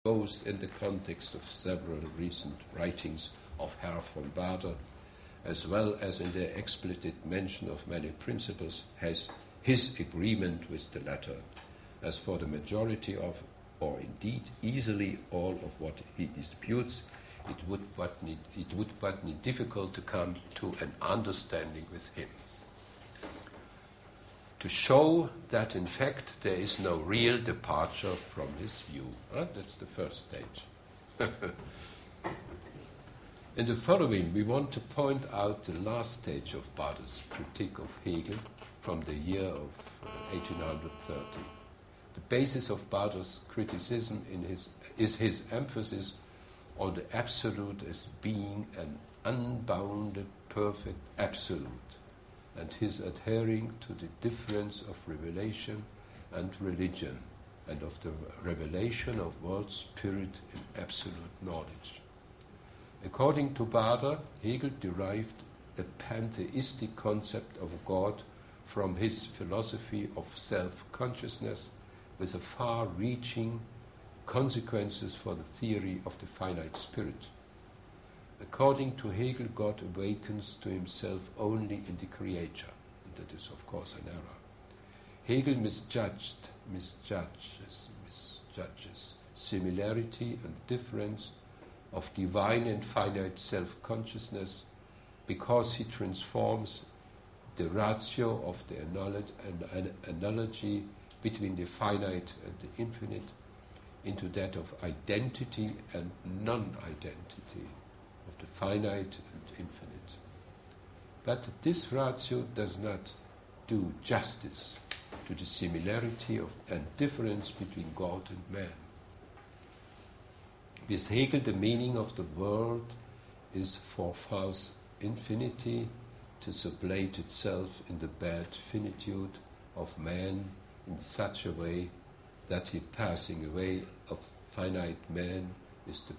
both in the context of several recent writings of Herr von Baader, as well as in their explicit mention of many principles, has his agreement with the latter. As for the majority of, or indeed easily all of what he disputes, it would but need difficult to come to an understanding with him. To show that in fact there is no real departure from his view. That's the first stage. In the following, we want to point out the last stage of Baader's critique of Hegel from the year of 1830. The basis of Baader's criticism is his emphasis on the absolute as being an unbounded, perfect absolute, and his adhering to the difference of revelation and religion, and of the revelation of world spirit in absolute knowledge. According to Baader, Hegel derived a pantheistic concept of God from his philosophy of self-consciousness, with a far-reaching consequences for the theory of the finite spirit. According to Hegel, God awakens to himself only in the creator, and that is, of course, an error. Hegel misjudges similarity and difference of divine and finite self-consciousness because he transforms the ratio of the analogy between the finite and the infinite into that of identity and non-identity, of the finite and infinite. But this ratio does not do justice to the similarity and difference between God and man. With Hegel, the meaning of the world is for false infinity to sublate itself in the bad finitude of man in such a way that the passing away of finite man is the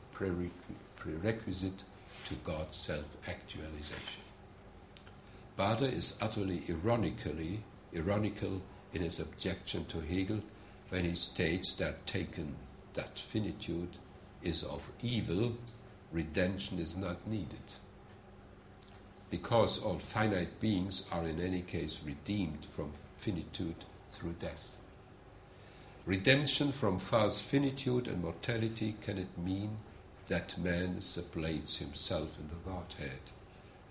prerequisite to God's self-actualization. Baader is utterly ironical in his objection to Hegel when he states that taken that finitude is of evil, redemption is not needed, because all finite beings are in any case redeemed from finitude through death. Redemption from false finitude and mortality cannot mean that man sublates himself in the Godhead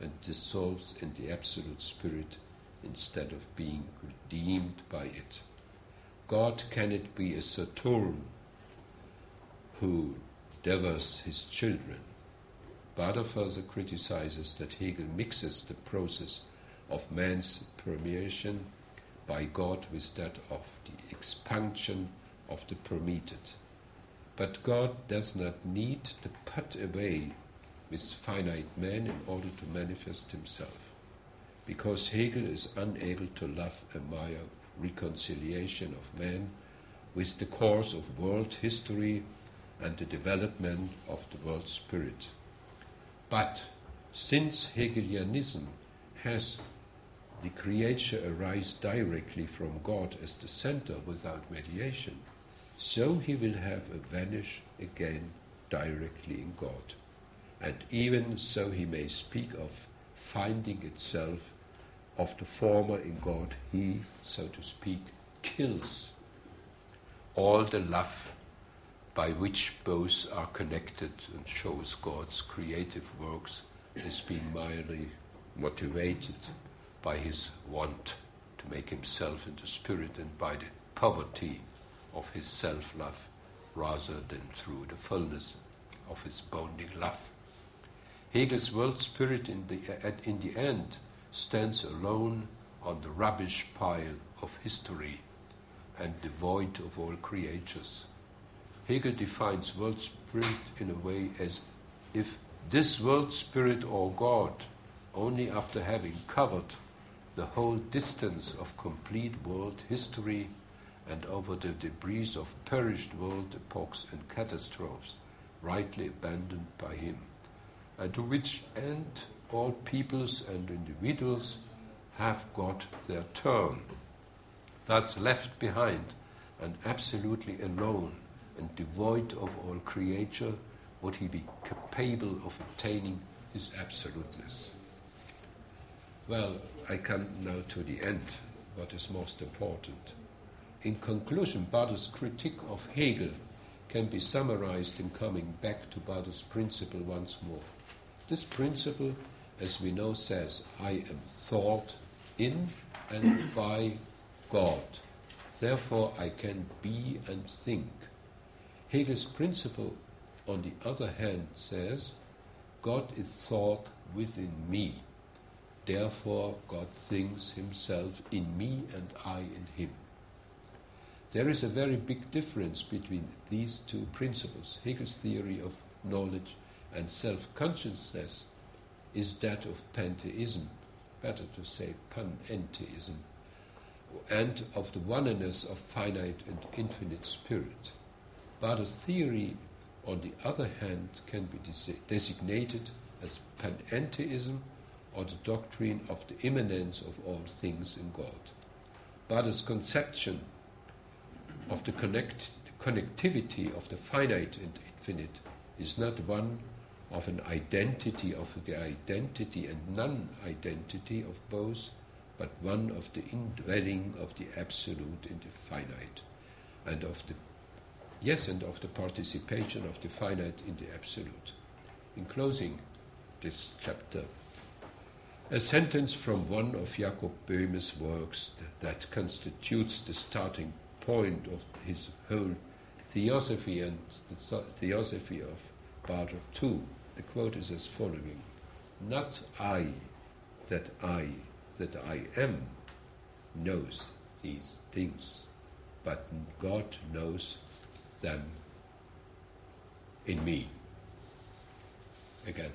and dissolves in the absolute spirit instead of being redeemed by it. God cannot be a Saturn who devours his children. Baader further criticizes that Hegel mixes the process of man's permeation by God with that of the expansion of the permitted. But God does not need to put away with finite man in order to manifest himself, because Hegel is unable to love a mere reconciliation of man with the course of world history and the development of the world spirit. But since Hegelianism has the creature arise directly from God as the center without mediation, so he will have a vanish again directly in God. And even so he may speak of finding itself of the former in God, he, so to speak, kills all the love by which both are connected and shows God's creative works as being mildly motivated by his want to make himself into spirit and by the poverty of his self-love rather than through the fullness of his bonding love. Hegel's world spirit in the end stands alone on the rubbish pile of history and devoid of all creatures. Hegel defines world spirit in a way as if this world spirit or God, only after having covered the whole distance of complete world history and over the debris of perished world epochs and catastrophes, rightly abandoned by him, and to which end all peoples and individuals have got their turn, thus left behind and absolutely alone and devoid of all creature, would he be capable of attaining his absoluteness. Well, I come now to the end, what is most important. In conclusion, Bader's critique of Hegel can be summarized in coming back to Bader's principle once more. This principle, as we know, says, I am thought in and by God. Therefore, I can be and think. Hegel's principle, on the other hand, says, God is thought within me. Therefore, God thinks himself in me and I in him. There is a very big difference between these two principles. Hegel's theory of knowledge and self-consciousness is that of pantheism, better to say panentheism, and of the oneness of finite and infinite spirit. Bader's theory, on the other hand, can be designated as panentheism, or the doctrine of the immanence of all things in God. Bader's conception of the connectivity of the finite and infinite is not one of an identity of the identity and non-identity of both, but one of the indwelling of the absolute in the finite, and of the participation of the finite in the absolute. In closing this chapter, a sentence from one of Jakob Böhme's works that constitutes the starting point of his whole theosophy and the theosophy of Bader too. The quote is as following: "Not I that I am knows these things, but God knows them in me." Again,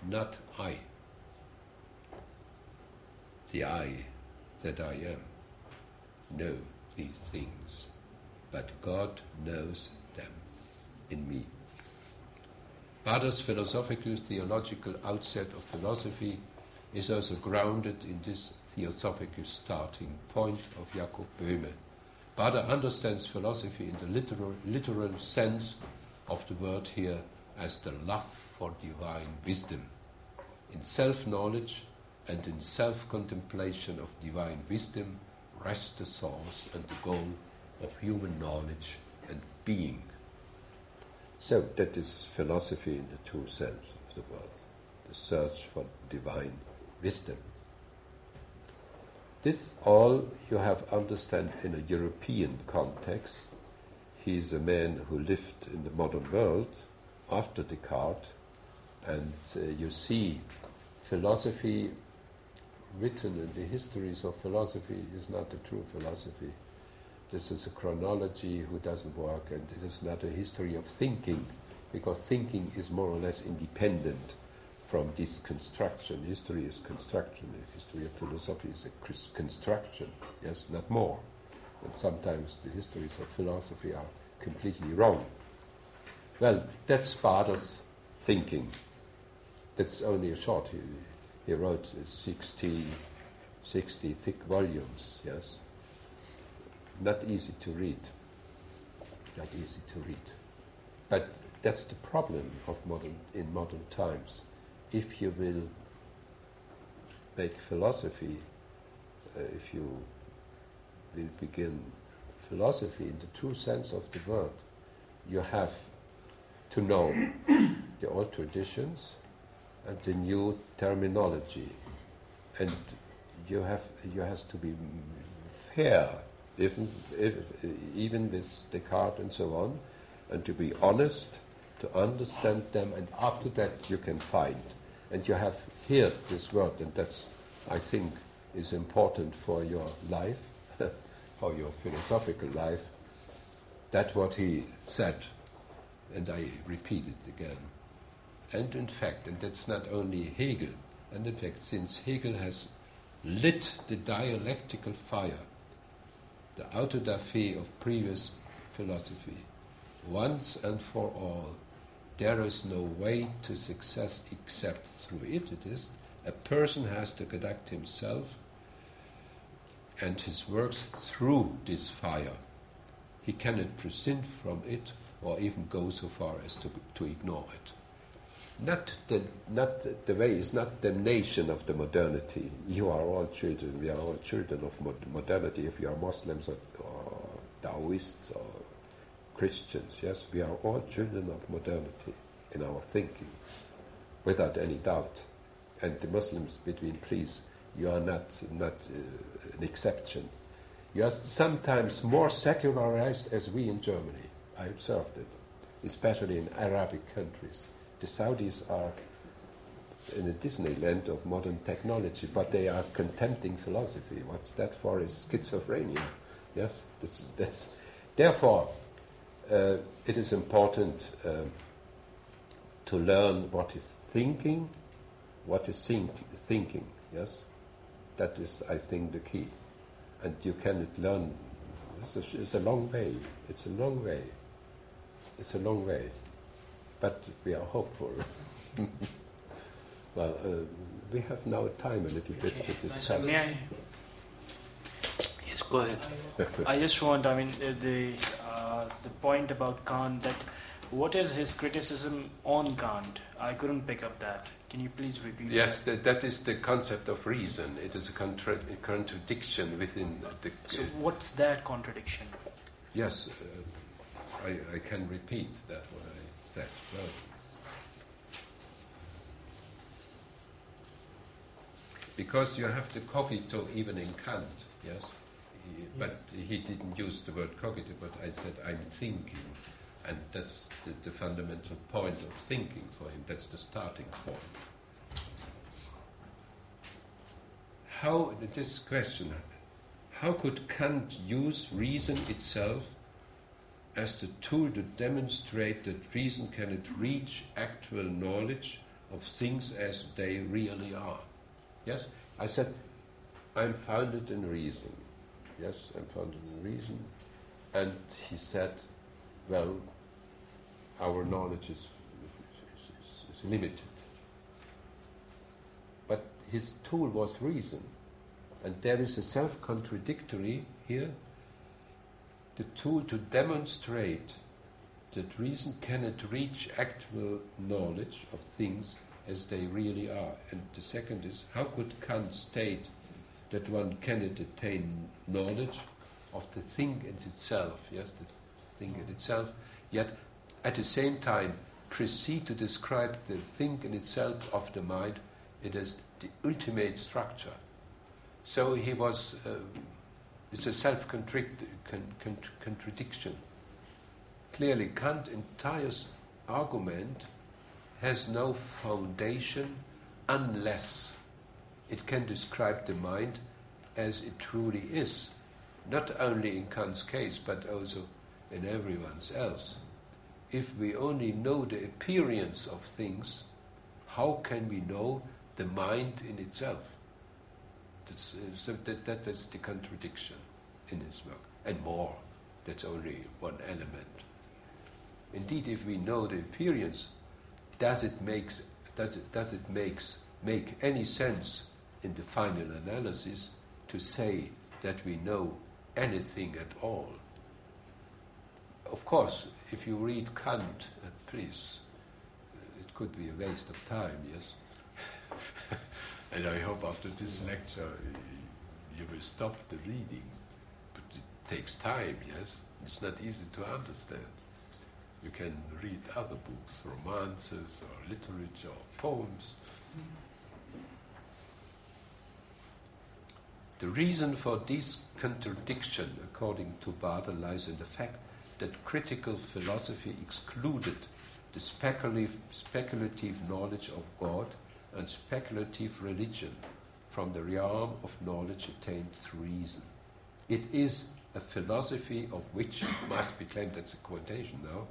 not I, the I that I am, know these things, but God knows them in me. Bader's philosophical, theological outset of philosophy is also grounded in this theosophical starting point of Jakob Böhme. Bader understands philosophy in the literal sense of the word here as the love for divine wisdom. In self-knowledge and in self-contemplation of divine wisdom rests the source and the goal of human knowledge and being. So that is philosophy in the true sense of the word, the search for divine wisdom. This all you have understand in a European context. He is a man who lived in the modern world after Descartes, and you see philosophy written in the histories of philosophy is not a true philosophy. This is a chronology who doesn't work, and it is not a history of thinking, because thinking is more or less independent from this construction. History is construction. The history of philosophy is a construction, yes, not more. And sometimes the histories of philosophy are completely wrong. Well, that's Bader's thinking. That's only a short. He wrote 60 thick volumes, yes. Not easy to read. Not easy to read. But that's the problem of in modern times. If you will make philosophy, if you will begin philosophy in the true sense of the word, you have to know the old traditions and the new terminology, and you have to be fair, even with Descartes and so on, and to be honest, to understand them, and after that you can find. And you have here this word, and that's, I think, is important for your life, for your philosophical life. That's what he said, and I repeat it again. And in fact, and that's not only Hegel, and in fact, since Hegel has lit the dialectical fire, the autodafé of previous philosophy, once and for all, there is no way to success except through it. It is a person has to conduct himself and his works through this fire. he cannot prescind from it or even go so far as to ignore it. Not the way is not damnation of the modernity. You are all children, we are all children of modernity, if you are Muslims or Taoists or Christians, yes, we are all children of modernity in our thinking, without any doubt. And the Muslims, please, you are not an exception. You are sometimes more secularized as we in Germany. I observed it, especially in Arabic countries. The Saudis are in a Disneyland of modern technology, but they are contempting philosophy. What's that for? Is schizophrenia. Yes, that's therefore it is important to learn what is thinking, what is thinking. Yes, that is, I think, the key. And you cannot learn. It's a long way. It's a long way. It's a long way. But we are hopeful. Well, we have now time a little bit to discuss. May I? Yes, go ahead. I just want, the point about Kant, that what is his criticism on Kant? I couldn't pick up that. Can you please repeat? Yes, that is the concept of reason. It is a contradiction within the... So what's that contradiction? Yes, I can repeat that what I said. Well, because you have the cogito even in Kant, yes? But he didn't use the word cogito, but I said I'm thinking. And that's the fundamental point of thinking for him. That's the starting point. This question, how could Kant use reason itself as the tool to demonstrate that reason cannot reach actual knowledge of things as they really are? Yes? I said, I'm founded in reason. Yes, I'm founded in reason. And he said, well, our knowledge is limited. But his tool was reason. And there is a self-contradictory here. The tool to demonstrate that reason cannot reach actual knowledge of things as they really are. And the second is, how could Kant state that one cannot attain knowledge of the thing in itself, yes, the thing in itself, yet at the same time proceed to describe the thing in itself of the mind, it is the ultimate structure. So he was, it's a self-contradiction. Clearly, Kant's entire argument has no foundation unless it can describe the mind as it truly is, not only in Kant's case, but also in everyone's else. If we only know the appearance of things, how can we know the mind in itself? That is the contradiction in his work. And more, that's only one element. Indeed, if we know the appearance, does it make any sense in the final analysis to say that we know anything at all? Of course, if you read Kant, please, it could be a waste of time, yes? And I hope after this lecture you will stop the reading. But it takes time, yes? It's not easy to understand. You can read other books, romances or literature or poems. The reason for this contradiction, according to Bader, lies in the fact that critical philosophy excluded the speculative knowledge of God and speculative religion from the realm of knowledge attained through reason. It is a philosophy of which must be claimed, that's a quotation now,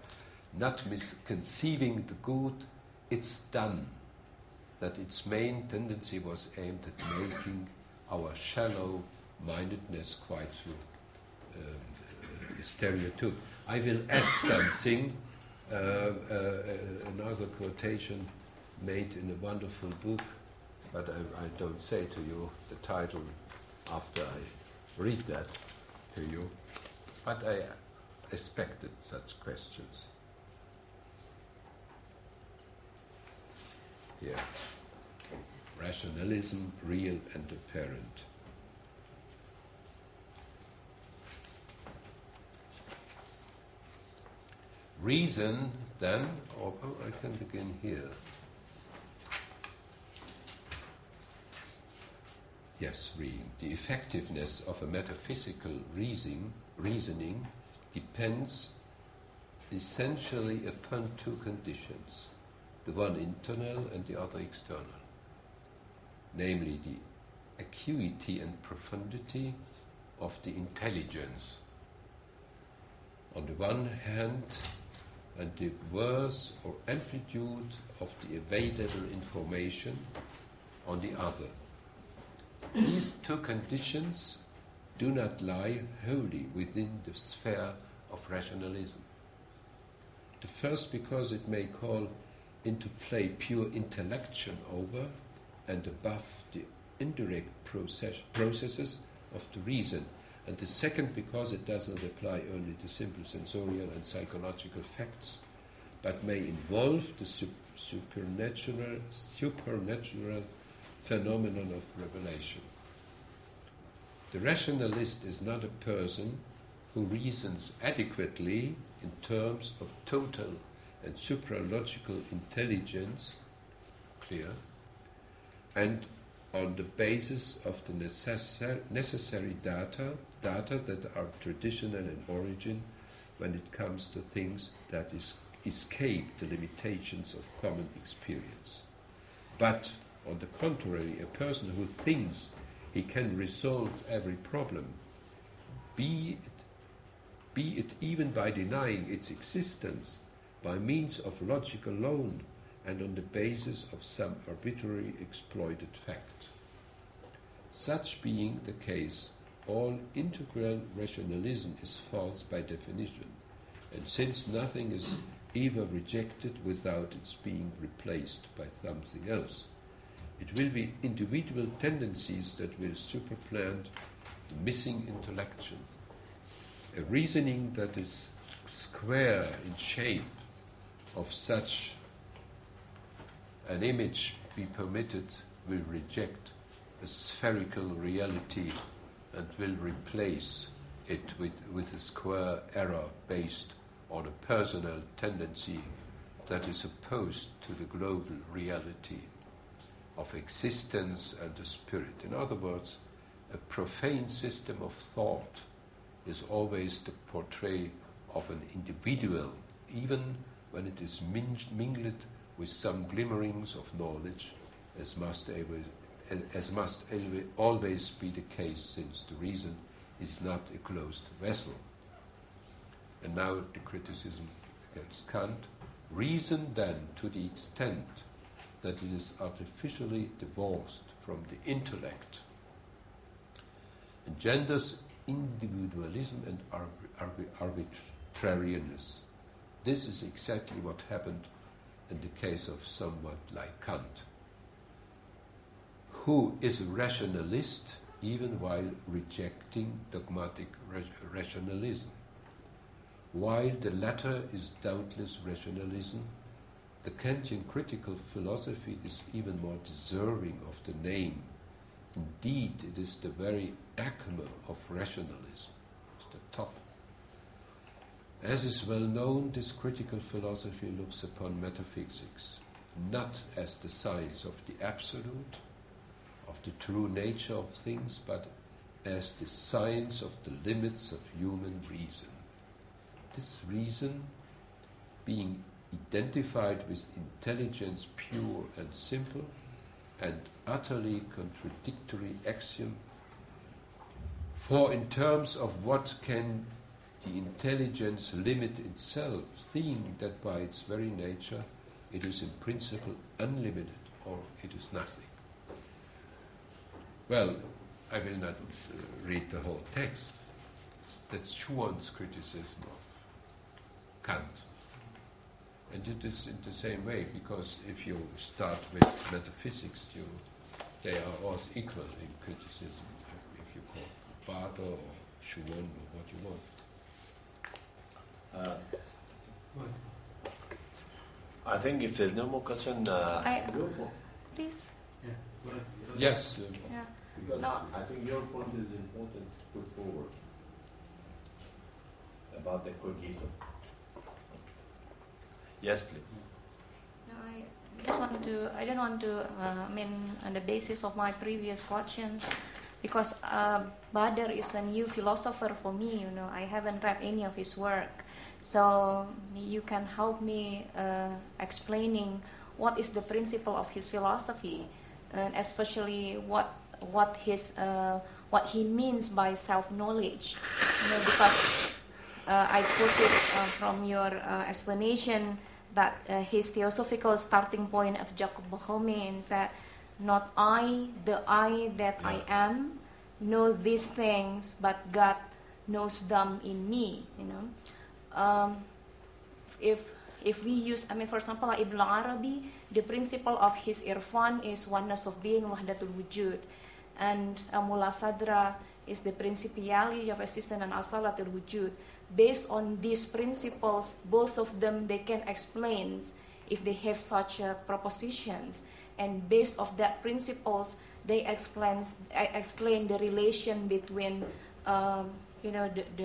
not misconceiving the good, it's done, that its main tendency was aimed at making our shallow-mindedness quite stereotype. I will add something, another quotation made in a wonderful book, but I don't say to you the title after I read that to you. But expected such questions. Here, rationalism, real and apparent. Reason, then, I can begin here. Yes, reading. The effectiveness of a metaphysical reasoning depends essentially upon two conditions, the one internal and the other external, namely the acuity and profundity of the intelligence on the one hand, and the worth or amplitude of the available information on the other. These two conditions do not lie wholly within the sphere of rationalism. The first, because it may call into play pure intellection over and above the indirect processes of the reason, and the second, because it does not apply only to simple sensorial and psychological facts, but may involve the supernatural phenomenon of revelation. The rationalist is not a person who reasons adequately in terms of total and supralogical intelligence, clear, and on the basis of the necessary data that are traditional in origin when it comes to things that escape the limitations of common experience. But, on the contrary, a person who thinks he can resolve every problem, be it even by denying its existence, by means of logic alone, and on the basis of some arbitrary exploited fact. Such being the case, all integral rationalism is false by definition, and since nothing is ever rejected without its being replaced by something else, it will be individual tendencies that will superplant the missing intellection. A reasoning that is square in shape of such an image be permitted will reject a spherical reality and will replace it with a square error based on a personal tendency that is opposed to the global reality of existence and the spirit. In other words, a profane system of thought is always the portrait of an individual, even when it is mingled with some glimmerings of knowledge, as must always be the case, since the reason is not a closed vessel. And now the criticism against Kant. Reason, then, to the extent that it is artificially divorced from the intellect, engenders individualism and arbitrariness. This is exactly what happened in the case of someone like Kant, who is a rationalist even while rejecting dogmatic rationalism. While the latter is doubtless rationalism, the Kantian critical philosophy is even more deserving of the name. Indeed, it is the very acme of rationalism. It's the top. As is well known, this critical philosophy looks upon metaphysics not as the science of the absolute, of the true nature of things, but as the science of the limits of human reason. This reason, being identified with intelligence pure and simple, and utterly contradictory axiom, for in terms of what can the intelligence limit itself, seeing that by its very nature it is in principle unlimited, or it is nothing. Well, I will not read the whole text. That's Schumann's criticism of Kant. And it is in the same way, because if you start with metaphysics, they are all equal in criticism, if you call Barthes or Schumann or what you want. I think if there's no more question, please. Yes. Yeah. Because No. I think your point is important to put forward about the cogito. Yes, please. No, I don't want to, on the basis of my previous questions, because Badr is a new philosopher for me, I haven't read any of his work. So you can help me explaining what is the principle of his philosophy, and especially what he means by self-knowledge. Because I took it from your explanation that his theosophical starting point of Jacob Bohme said, "Not I, the I that I am, know these things, but God knows them in me." If we use, for example, like Ibn Arabi, the principle of his irfan is oneness of being, wahdatul wujud, and Mullah Sadra is the principiality of existence and asalatul wujud. Based on these principles, both of them they can explain if they have such propositions, and based of that principles, they explain the relation between the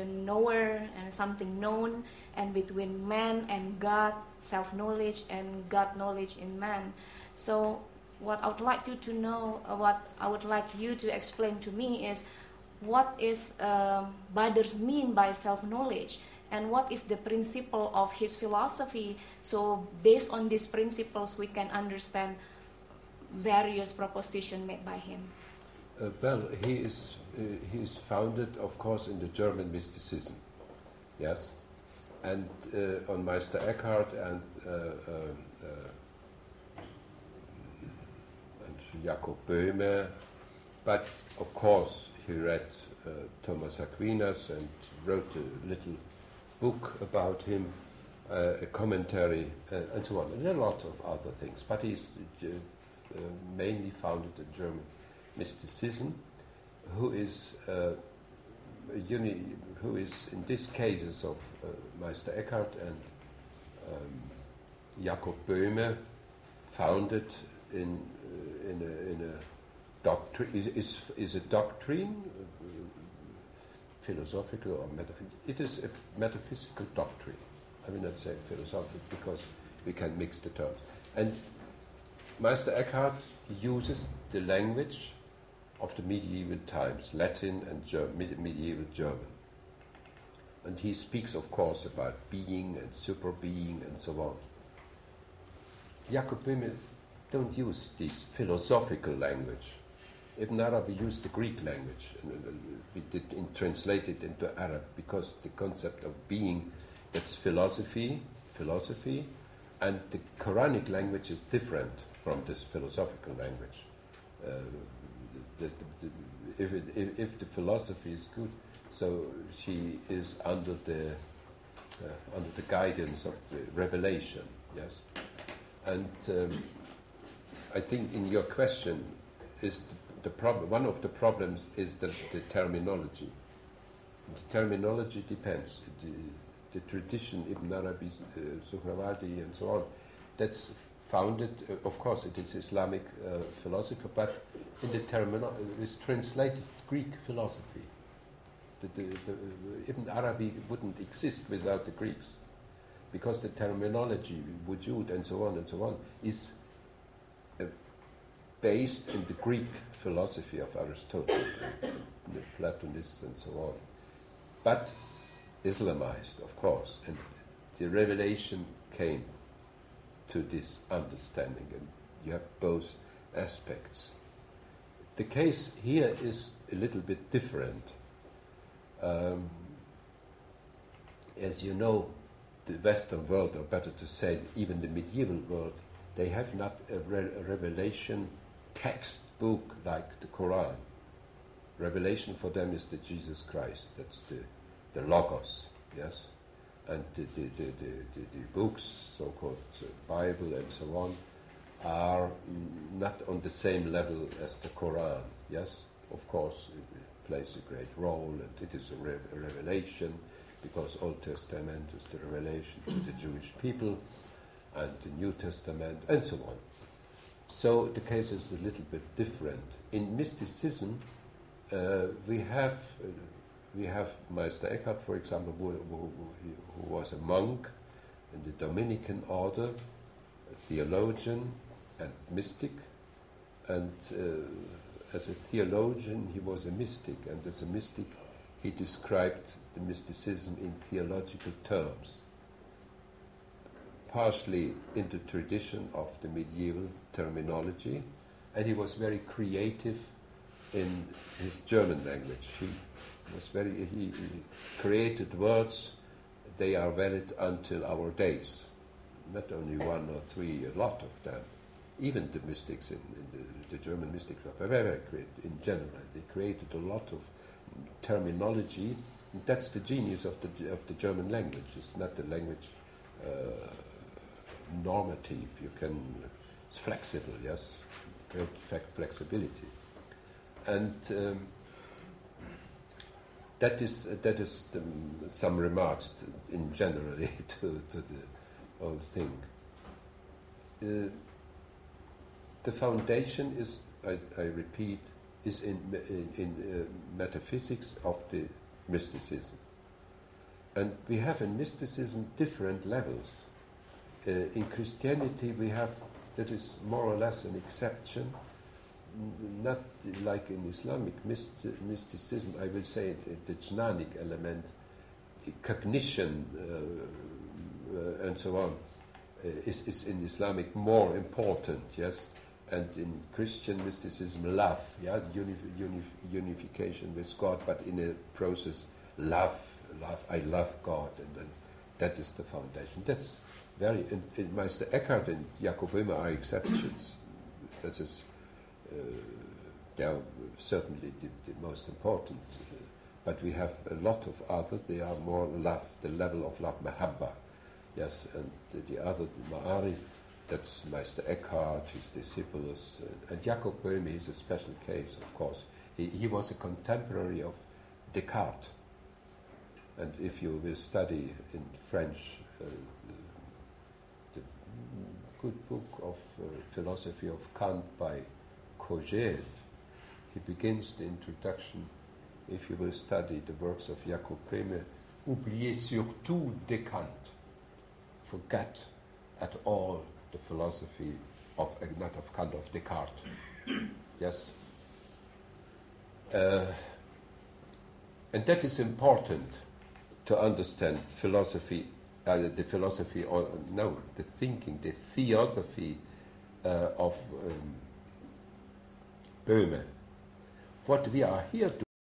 knower and something known, and between man and God, self-knowledge and God knowledge in man. So what I would like you to know, what I would like you to explain to me is, what is Badr's mean by self-knowledge, and what is the principle of his philosophy? So based on these principles, we can understand various propositions made by him. Well, he is founded, of course, in the German mysticism, yes, and on Meister Eckhart and Jakob Böhme, but of course he read Thomas Aquinas and wrote a little book about him, a commentary, and so on, and a lot of other things. But he's mainly founded in German mysticism, who is in these cases of Meister Eckhart and Jakob Böhme, founded in a doctrine. Is a doctrine philosophical or metaphysical? It is a metaphysical doctrine. I will not say philosophical because we can mix the terms. And Meister Eckhart uses the language of the medieval times, Latin and medieval German. And he speaks, of course, about being and super-being and so on. Jakob Böhme don't use this philosophical language. Ibn Arabi used the Greek language, and we did translate it into Arab, because the concept of being, that's philosophy, and the Quranic language is different from this philosophical language. If the philosophy is good, so she is under the guidance of the revelation, yes. And I think in your question is the problem. One of the problems is the terminology. The terminology depends. The tradition, Ibn Arabi, Suhrawardi, and so on, that's founded, of course, it is Islamic philosophy, but in the terminology, it is translated Greek philosophy. The Ibn Arabi wouldn't exist without the Greeks, because the terminology, wujud, and so on, is based in the Greek philosophy of Aristotle, and the Platonists, and so on, but Islamized, of course, and the revelation came to this understanding, and you have both aspects. The case here is a little bit different. As you know, the Western world, or better to say, even the medieval world, they have not a revelation textbook like the Quran. Revelation for them is the Jesus Christ. That's the Logos, yes? And the books, so-called Bible and so on, are not on the same level as the Quran, yes? Of course, it plays a great role, and it is a revelation, because Old Testament is the revelation to the Jewish people, and the New Testament, and so on. So the case is a little bit different. In mysticism, we have Meister Eckhart, for example, who was a monk in the Dominican order, a theologian and mystic, and as a theologian he was a mystic, and as a mystic he described the mysticism in theological terms, partially in the tradition of the medieval terminology, and he was very creative in his German language. He created words, they are valid until our days. Not only one or three, a lot of them. Even the mystics in the German mystics are very, very creative in general. They created a lot of terminology. And that's the genius of the German language. It's not the language normative. It's flexible, yes, great flexibility, and that is some remarks in generally to the whole thing. The foundation is, I repeat, is in metaphysics of the mysticism, and we have in mysticism different levels. In Christianity we have, that is more or less an exception, not like in Islamic mysticism, I will say the jnanic element, the cognition and so on, is in Islamic more important, yes, and in Christian mysticism love, yeah, unification with God, but in a process, love, I love God, and that is the foundation. That's very, in Meister Eckhart and Jakob Böhme are exceptions. That is, they are certainly the most important. But we have a lot of others, they are more love, the level of love, mahabba. Yes, and the other, the ma'arif, that's Meister Eckhart, his disciples. And Jakob Böhme is a special case, of course. He was a contemporary of Descartes. And if you will study in French, the good book of philosophy of Kant by Kojève, he begins the introduction, if you will study the works of Jakob Böhme, oubliez surtout Descartes, forget at all the philosophy of, not of Kant, of Descartes. Yes? And that is important to understand philosophy, the philosophy, or no, the thinking, the theosophy of Böhme. What we are here to